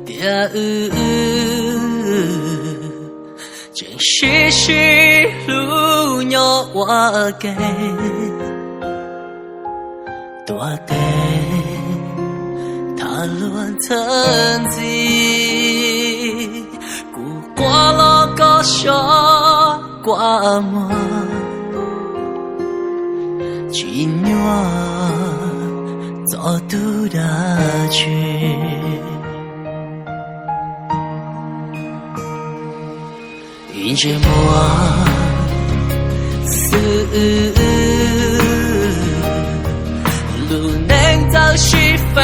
的真是是路鸟我给多给他论曾经古过了个小瓜么今年走读的去因着我死路能走是分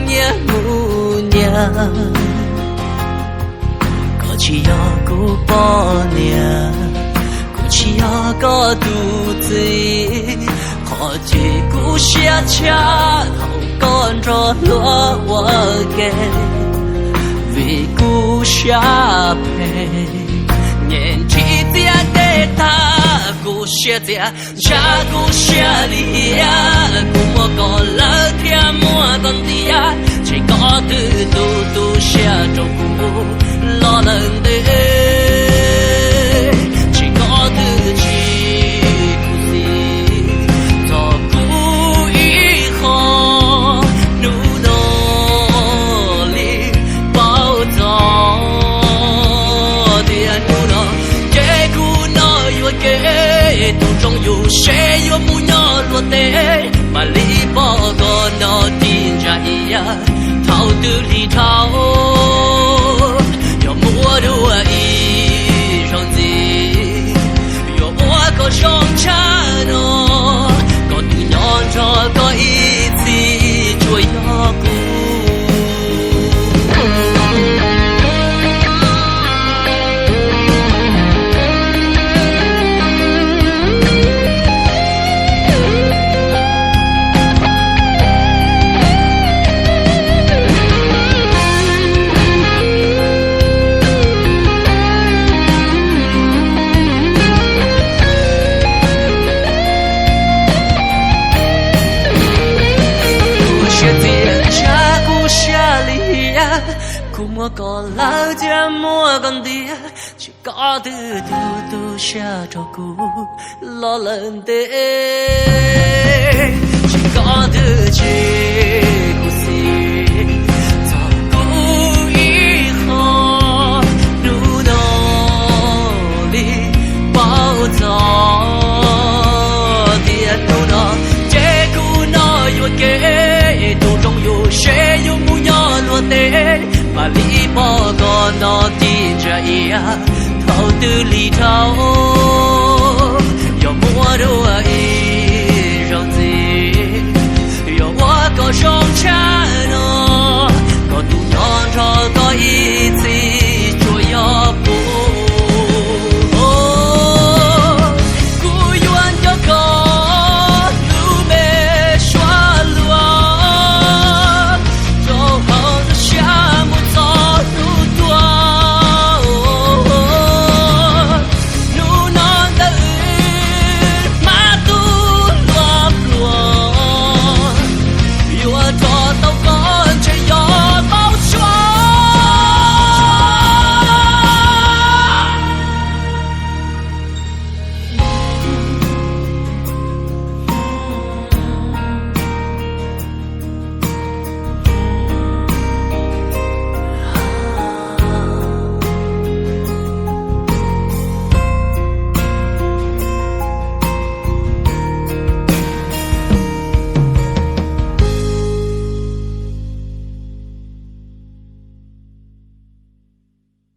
年母娘过去要顾包年过去要个肚子好几股下恰好跟着落我给为故下陪年纪的的他故事的下故事里呀古莫个了天莫个的呀这个的都下着古老人的这个的去故事做故以后努力保重给途中有谁有木鸟落地把里包个脑顶着一样逃的里逃有莫的我一双子有我个双叉喏个度鸟着个一起做要顾古莫个老家莫讲的，只搞得都下着古老人的，只搞得这故事，走过以后，努力保重的努力，这股脑有给，途中有谁有木鸟落地。把里包个脑顶着一样，逃的里逃，有我的我一双子，有我个双叉喏，个度娘着个一次。